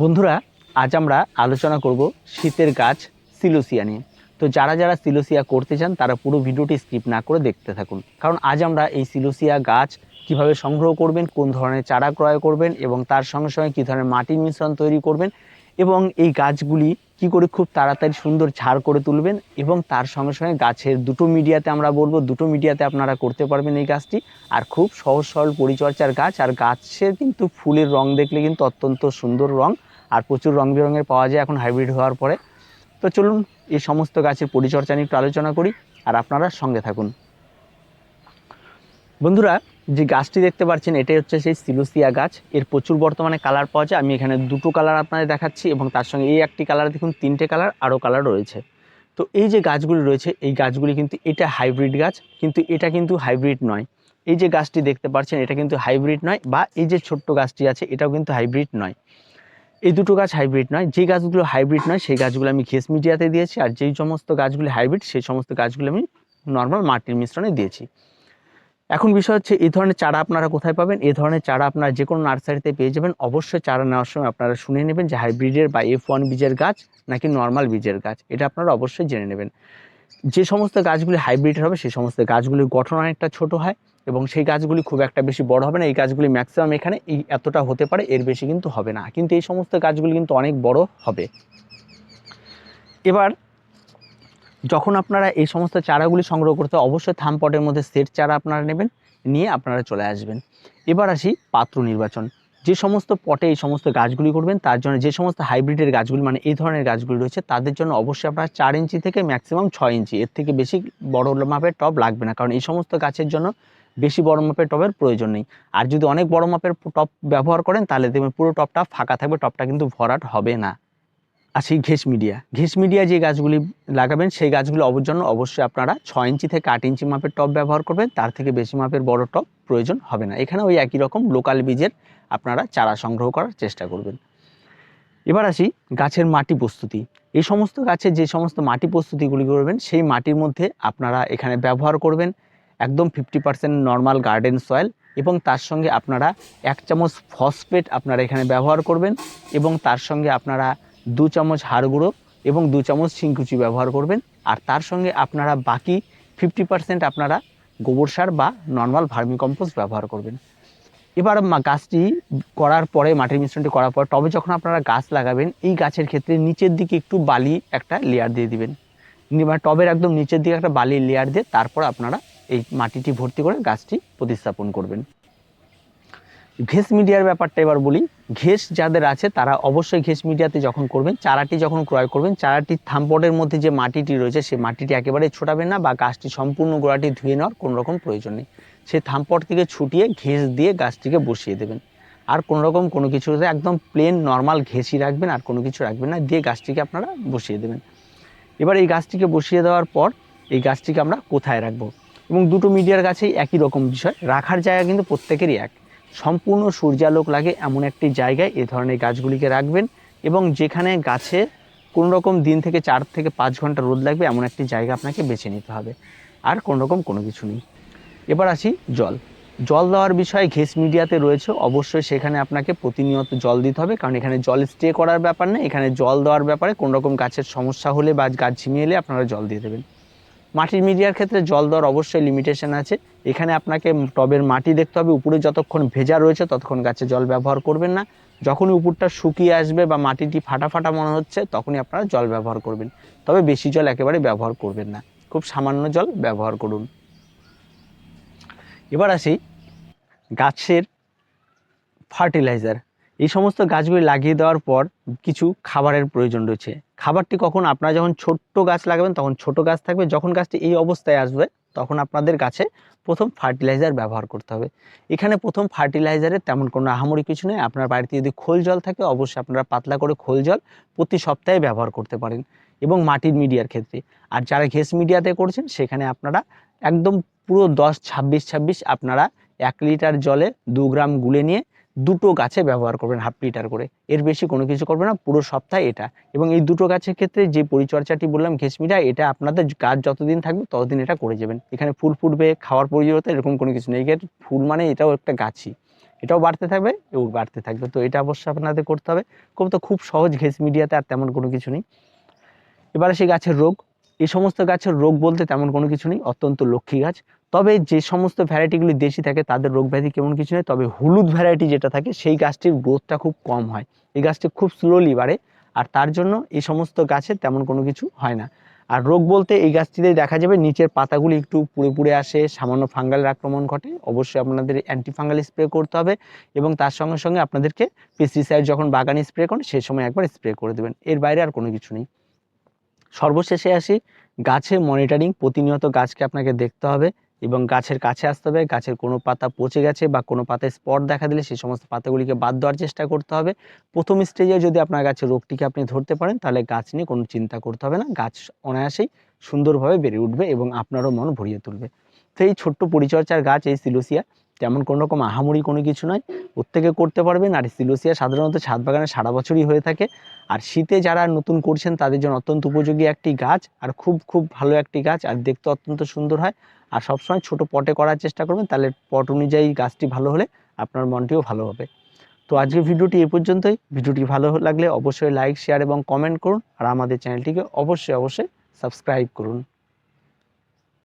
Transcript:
বন্ধুরা, আজ আমরা আলোচনা করব শীতের গাছ সিলোসিয়া নিয়ে। তো যারা যারা সিলোসিয়া করতে চান তারা পুরো ভিডিওটি স্কিপ না করে দেখতে থাকুন, কারণ আজ আমরা এই সিলোসিয়া গাছ কিভাবে সংগ্রহ করবেন, কোন ধরনের চারা ক্রয় করবেন এবং তার সঙ্গে সঙ্গে কী ধরনের মাটির মিশ্রণ তৈরি করবেন এবং এই গাছগুলি কি করে খুব তাড়াতাড়ি সুন্দর ঝাড় করে তুলবেন এবং তার সঙ্গে সঙ্গে গাছের দুটো মিডিয়াতে আমরা বলবো, দুটো মিডিয়াতে আপনারা করতে পারবেন এই গাছটি। আর খুব সহজ সরল পরিচর্যার গাছ, আর গাছের কিন্তু ফুলের রং দেখলে কিন্তু অত্যন্ত সুন্দর রং, আর প্রচুর রং বেরঙের পাওয়া যায় এখন হাইব্রিড হওয়ার পরে। তো চলুন এই সমস্ত গাছের পরিচর্যা নিয়ে একটু আলোচনা করি, আর আপনারা সঙ্গে থাকুন। বন্ধুরা, যে গাছটি দেখতে পাচ্ছেন এটাই হচ্ছে সেই সিলোসিয়া গাছ। এর প্রচুর বর্তমানে কালার পাওয়া যায়। আমি এখানে দুটো কালার আপনাদের দেখাচ্ছি এবং তার সঙ্গে এই একটি কালার দেখুন, তিনটে কালার, আরও কালার রয়েছে। তো এই যে গাছগুলি রয়েছে এই গাছগুলি কিন্তু এটা হাইব্রিড গাছ, কিন্তু এটা কিন্তু হাইব্রিড নয়। এই যে গাছটি দেখতে পাচ্ছেন এটা কিন্তু হাইব্রিড নয়, বা এই যে ছোট্ট গাছটি আছে এটাও কিন্তু হাইব্রিড নয়। এই দুটো গাছ হাইব্রিড নয়। যে গাছগুলো হাইব্রিড নয় সেই গাছগুলো আমি ঘেস মিডিয়াতে দিয়েছি, আর যেই সমস্ত গাছগুলি হাইব্রিড সেই সমস্ত গাছগুলো আমি নর্মাল মাটির মিশ্রণে দিয়েছি। এখন বিষয় হচ্ছে এই ধরনের চারা আপনারা কোথায় পাবেন। এই ধরনের চারা আপনারা যে কোনো নার্সারিতে পেয়ে যাবেন। অবশ্যই চারা নেওয়ার সময় আপনারা শুনে নেবেন যে হাইব্রিডের বা F1 বীজের গাছ নাকি নর্মাল বীজের গাছ, এটা আপনারা অবশ্যই জেনে নেবেন। যে সমস্ত গাছগুলি হাইব্রিড হবে সেই সমস্ত গাছগুলির গঠন অনেকটা ছোট হয় এবং সেই গাছগুলি খুব একটা বেশি বড় হবে না। এই গাছগুলি ম্যাক্সিমাম এখানে এই এতটা হতে পারে, এর বেশি কিন্তু হবে না, কিন্তু এই সমস্ত গাছগুলি কিন্তু অনেক বড় হবে। এবার যখন আপনারা এই সমস্ত চারাগুলি সংগ্রহ করতে অবশ্যই থামপটের মধ্যে সেট চারা আপনারা নেবেন, নিয়ে আপনারা চলে আসবেন। এবার আসি পাত্র নির্বাচন। যে সমস্ত পটে এই সমস্ত গাছগুলি করবেন তার জন্য যে সমস্ত হাইব্রিডের গাছগুলি মানে এই ধরনের গাছগুলি রয়েছে তাদের জন্য অবশ্যই আপনারা 4 ইঞ্চি থেকে ম্যাক্সিমাম 6 ইঞ্চি, এর থেকে বেশি বড় মাপের টব লাগবে না, কারণ এই সমস্ত গাছের জন্য বেশি বড় মাপের টবের প্রয়োজন নেই। আর যদি অনেক বড় মাপের টব ব্যবহার করেন তাহলে দেখবেন পুরো টবটা ফাঁকা থাকবে, টবটা কিন্তু ভরাট হবে না। আসি ঘেস মিডিয়া যে গাছগুলি লাগাবেন সেই গাছগুলি জন্য অবশ্যই আপনারা 6 ইঞ্চি থেকে 8 ইঞ্চি মাপের টব ব্যবহার করবেন, তার থেকে বেশি মাপের বড় টব প্রয়োজন হবে না। এখানে ওই একই রকম লোকাল বীজের আপনারা চারা সংগ্রহ করার চেষ্টা করবেন। এবার আসি গাছের মাটি প্রস্তুতি। এই সমস্ত গাছের যে সমস্ত মাটি প্রস্তুতিগুলি করবেন সেই মাটির মধ্যে আপনারা এখানে ব্যবহার করবেন একদম 50% নর্মাল গার্ডেন সয়েল, এবং তার সঙ্গে আপনারা 1 চামচ ফসফেট আপনারা এখানে ব্যবহার করবেন, এবং তার সঙ্গে আপনারা 2 চামচ হাড় গুঁড়ো এবং 2 চামচ শিংকুচি ব্যবহার করবেন। আর তার সঙ্গে আপনারা বাকি 50% আপনারা গোবর সার বা নর্মাল ভার্মিকম্পোস্ট ব্যবহার করবেন। এবার গাছটি করার পরে, মাটির মিশ্রণটি করার পর টবে যখন আপনারা গাছ লাগাবেন এই গাছের ক্ষেত্রে নিচের দিকে একটু বালি একটা লেয়ার দিয়ে দিবেন, টবের একদম নিচের দিকে একটা বালির লেয়ার দিয়ে তারপর আপনারা এই মাটিটি ভর্তি করে গাছটি প্রতিস্থাপন করবেন। ঘেস মিডিয়ার ব্যাপারটা এবার বলি। ঘেস যাদের আছে তারা অবশ্যই ঘেস মিডিয়াতে যখন করবেন, চারাটি যখন ক্রয় করবেন, চারাটি থামপটের মধ্যে যে মাটিটি রয়েছে সেই মাটিটি একেবারে ছোটাবেন না, বা গাছটি সম্পূর্ণ গোড়াটি ধুয়ে নেওয়ার কোনো রকম প্রয়োজন নেই। সেই থামপট থেকে ছুটিয়ে ঘেস দিয়ে গাছটিকে বসিয়ে দেবেন। আর কোনো রকম কোনো কিছু একদম প্লেন নর্মাল ঘেসই রাখবেন, আর কোনো কিছু রাখবেন না, দিয়ে গাছটিকে আপনারা বসিয়ে দেবেন। এবার এই গাছটিকে বসিয়ে দেওয়ার পর এই গাছটিকে আমরা কোথায় রাখবো, এবং দুটো মিডিয়ার গাছেই একই রকম বিষয়, রাখার জায়গা কিন্তু প্রত্যেকেরই এক। সম্পূর্ণ সূর্যালোক লাগে এমন একটি জায়গায় এই ধরনের গাছগুলিকে রাখবেন, এবং যেখানে গাছে কোনো রকম দিন থেকে 4 থেকে 5 ঘন্টা রোদ লাগবে এমন একটি জায়গা আপনাকে বেছে নিতে হবে। আর কোনো রকম কোনো কিছু নেই। এবার আসি জল দেওয়ার বিষয়ে ঘেস মিডিয়াতে রয়েছে, অবশ্যই সেখানে আপনাকে প্রতিনিয়ত জল দিতে হবে, কারণ এখানে জল স্টে করার ব্যাপার নেই, এখানে জল দেওয়ার ব্যাপারে কোনো রকম গাছের সমস্যা হলে বা গাছ ঝিমিয়ে এলে আপনারা জল দিয়ে দেবেন। মাটির মিডিয়ার ক্ষেত্রে জল দেওয়ার অবশ্যই লিমিটেশন আছে। এখানে আপনাকে টবের মাটি দেখতে হবে, উপরে যতক্ষণ ভেজা রয়েছে ততক্ষণ গাছে জল ব্যবহার করবেন না। যখনই উপরটা শুকিয়ে আসবে বা মাটিটি ফাটা ফাটা মনে হচ্ছে তখনই আপনারা জল ব্যবহার করবেন, তবে বেশি জল একেবারে ব্যবহার করবেন না, খুব সামান্য জল ব্যবহার করুন। এবার আসি গাছের ফার্টিলাইজার। এই সমস্ত গাছগুলি লাগিয়ে দেওয়ার পর কিছু খাবারের প্রয়োজন রয়েছে। খাবারটি কখন, আপনারা যখন ছোট্ট গাছ লাগাবেন তখন ছোট গাছ থাকবে, যখন গাছটি এই অবস্থায় আসবে তখন আপনাদের গাছে প্রথম ফার্টিলাইজার ব্যবহার করতে হবে। এখানে প্রথম ফার্টিলাইজারের তেমন কোনো আহামরি কিছু নেই। আপনার বাড়িতে যদি খোল জল থাকে অবশ্যই আপনারা পাতলা করে খোল জল প্রতি সপ্তাহে ব্যবহার করতে পারেন, এবং মাটির মিডিয়ার ক্ষেত্রে। আর যারা ঘেস মিডিয়াতে করছেন সেখানে আপনারা একদম পুরো 10-26-26 আপনারা 1 লিটার জলে 2 গ্রাম গুলে নিয়ে দুটো গাছে ব্যবহার করবেন 1/2 লিটার করে, এর বেশি কোনো কিছু করবেন না পুরো সপ্তাহে এটা। এবং এই দুটো গাছের ক্ষেত্রে যে পরিচর্যাটি বললাম ঘেস মিডিয়া, এটা আপনাদের গাছ যতদিন থাকবে ততদিন এটা করে যাবেন। এখানে ফুল ফুটবে, খাওয়ার প্রয়োজনীয়তা এরকম কোনো কিছু নেই, ফুল মানে এটাও একটা গাছই, এটাও বাড়তে থাকবে এবং বাড়তে থাকবে। তো এটা অবশ্যই আপনাদের করতে হবে। খুব সহজ ঘেস মিডিয়াতে, আর তেমন কোনো কিছু নেই। এবারে সেই গাছের রোগ, এই সমস্ত গাছের রোগ বলতে তেমন কোনো কিছু নেই, অত্যন্ত লক্ষ্মী গাছ। তবে যে সমস্ত ভ্যারাইটিগুলি দেশি থাকে তাদের রোগ ব্যাধি কেমন কিছু নেই, তবে হলুদ ভ্যারাইটি যেটা থাকে সেই গাছটির গ্রোথটা খুব কম হয়, এই গাছটি খুব স্লোলি বাড়ে, আর তার জন্য এই সমস্ত গাছের তেমন কোনো কিছু হয় না। আর রোগ বলতে এই গাছটিতে দেখা যাবে নিচের পাতাগুলি একটু পুড়ে পুড়ে আসে, সামান্য ফাঙ্গালের আক্রমণ ঘটে। অবশ্যই আপনাদের অ্যান্টিফাঙ্গাল স্প্রে করতে হবে, এবং তার সঙ্গে সঙ্গে আপনাদেরকে পেস্টিসাইড যখন বাগানে স্প্রে করেন সেই সময় একবার স্প্রে করে দেবেন, এর বাইরে আর কোনো কিছু নেই। সর্বশেষে আসি, গাছের মনিটরিং। প্রতিনিয়ত গাছকে আপনাকে দেখতে হবে এবং গাছের কাছে আসতে হবে। গাছের কোনো পাতা পচে গেছে বা কোনো পাতায় স্পট দেখা দিলে সেই সমস্ত পাতাগুলিকে বাদ দেওয়ার চেষ্টা করতে হবে। প্রথম স্টেজে যদি আপনার গাছের রোগটিকে আপনি ধরতে পারেন তাহলে গাছ নিয়ে কোনো চিন্তা করতে হবে না, গাছ অনায়াসেই সুন্দরভাবে বেড়ে উঠবে এবং আপনারও মন ভরিয়ে তুলবে। তো এই ছোট্ট পরিচর্যার গাছ এই সিলোসিয়া, তেমন কোনো রকম আহামরি কোনো কিছু নয়, প্রত্যেকে করতে পারবেন। আর সিলোসিয়া সাধারণত ছাদ বাগানে সারা বছরই হয়ে থাকে, আর শীতে যারা নতুন করছেন তাদের জন্য অত্যন্ত উপযোগী একটি গাছ, আর খুব ভালো একটি গাছ, আর দেখতে অত্যন্ত সুন্দর হয়। আর সবসময় ছোট পটে করার চেষ্টা করবেন, তাহলে পট অনুযায়ী গাছটি ভালো হলে আপনার মনটিও ভালো হবে। তো আজকের ভিডিওটি এই পর্যন্তই। ভিডিওটি ভালো লাগলে অবশ্যই লাইক, শেয়ার এবং কমেন্ট করুন, আর আমাদের চ্যানেলটিকে অবশ্যই সাবস্ক্রাইব করুন।